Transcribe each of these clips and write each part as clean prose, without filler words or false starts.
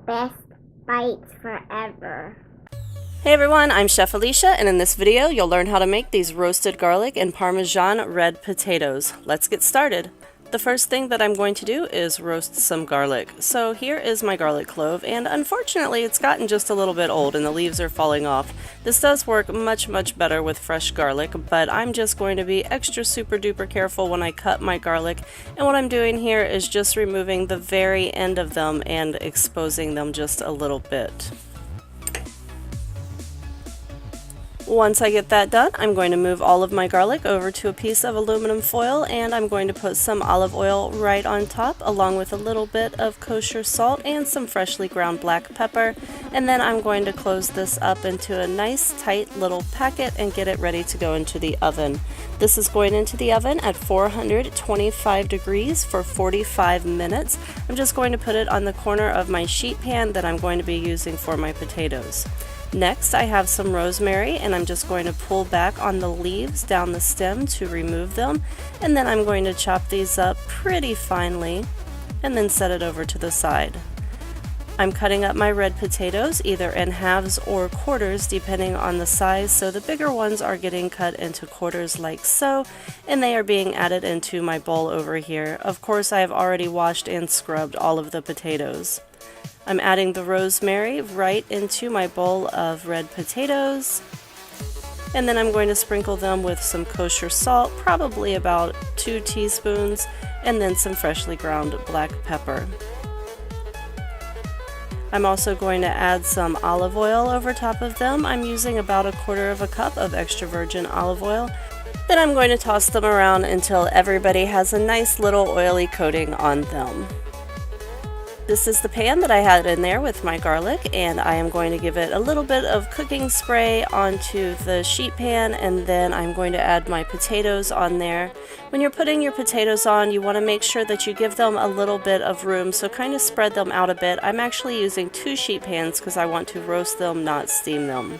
Best bites forever. Hey everyone, I'm Chef Alicia, and in this video you'll learn how to make these roasted garlic and Parmesan red potatoes. Let's get started. The first thing that I'm going to do is roast some garlic. So here is my garlic clove, and unfortunately it's gotten just a little bit old and the leaves are falling off. This does work much better with fresh garlic, but I'm just going to be extra super duper careful when I cut my garlic, and what I'm doing here is just removing the very end of them and exposing them just a little bit. Once I get that done, I'm going to move all of my garlic over to a piece of aluminum foil, and I'm going to put some olive oil right on top along with a little bit of kosher salt and some freshly ground black pepper, and then I'm going to close this up into a nice tight little packet and get it ready to go into the oven. This is going into the oven at 425 degrees for 45 minutes. I'm just going to put it on the corner of my sheet pan that I'm going to be using for my potatoes. Next, I have some rosemary, and I'm just going to pull back on the leaves down the stem to remove them, and then I'm going to chop these up pretty finely and then set it over to the side. I'm cutting up my red potatoes either in halves or quarters depending on the size, so the bigger ones are getting cut into quarters like so, and they are being added into my bowl over here. Of course, I have already washed and scrubbed all of the potatoes. I'm adding the rosemary right into my bowl of red potatoes, and then I'm going to sprinkle them with some kosher salt, probably about 2 teaspoons, and then some freshly ground black pepper. I'm also going to add some olive oil over top of them. I'm using about 1/4 cup of extra virgin olive oil. Then I'm going to toss them around until everybody has a nice little oily coating on them. This is the pan that I had in there with my garlic, and I am going to give it a little bit of cooking spray onto the sheet pan, and then I'm going to add my potatoes on there. When you're putting your potatoes on, you want to make sure that you give them a little bit of room, so kind of spread them out a bit. I'm actually using 2 sheet pans because I want to roast them, not steam them.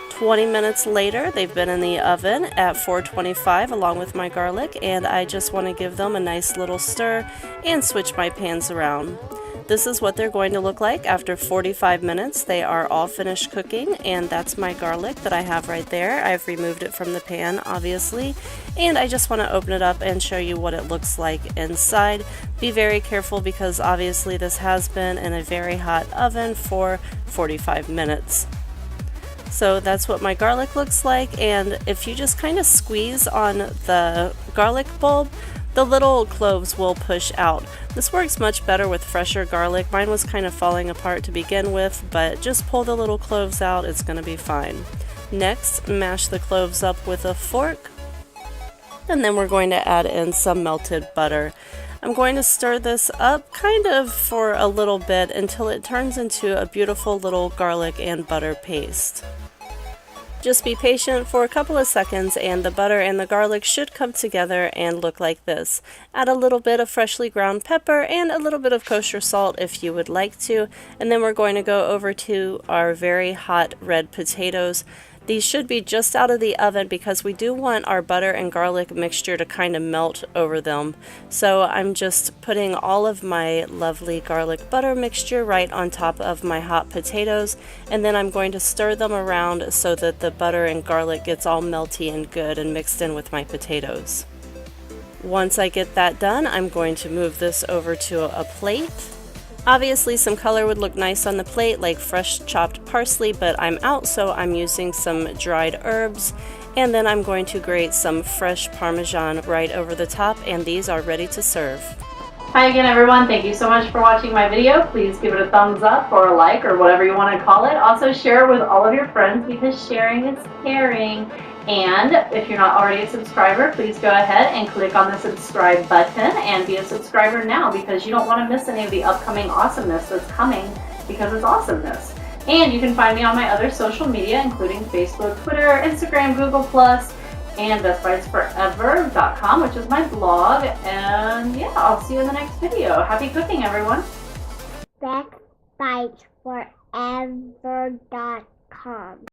20 minutes later, they've been in the oven at 425 along with my garlic, and I just want to give them a nice little stir and switch my pans around. This is what they're going to look like after 45 minutes. They are all finished cooking, and that's my garlic that I have right there. I've removed it from the pan, obviously, and I just want to open it up and show you what it looks like inside. Be very careful because obviously this has been in a very hot oven for 45 minutes. So that's what my garlic looks like, and if you just kind of squeeze on the garlic bulb, the little cloves will push out. This works much better with fresher garlic. Mine was kind of falling apart to begin with, but just pull the little cloves out, it's going to be fine. Next, mash the cloves up with a fork, and then we're going to add in some melted butter. I'm going to stir this up kind of for a little bit until it turns into a beautiful little garlic and butter paste. Just be patient for a couple of seconds and the butter and the garlic should come together and look like this. Add a little bit of freshly ground pepper and a little bit of kosher salt if you would like to, and then we're going to go over to our very hot red potatoes. These should be just out of the oven because we do want our butter and garlic mixture to kind of melt over them. So I'm just putting all of my lovely garlic butter mixture right on top of my hot potatoes, and then I'm going to stir them around so that the butter and garlic gets all melty and good and mixed in with my potatoes. Once I get that done, I'm going to move this over to a plate. Obviously some color would look nice on the plate like fresh chopped parsley, but I'm out, so I'm using some dried herbs, and then I'm going to grate some fresh Parmesan right over the top, and these are ready to serve. Hi again everyone, thank you so much for watching my video. Please give it a thumbs up or a like or whatever you want to call it. Also share it with all of your friends because sharing is caring. And if you're not already a subscriber, please go ahead and click on the subscribe button and be a subscriber now because you don't want to miss any of the upcoming awesomeness that's coming because it's awesomeness. And you can find me on my other social media, including Facebook, Twitter, Instagram, Google+, and bestbitesforever.com, which is my blog. And yeah, I'll see you in the next video. Happy cooking, everyone. bestbitesforever.com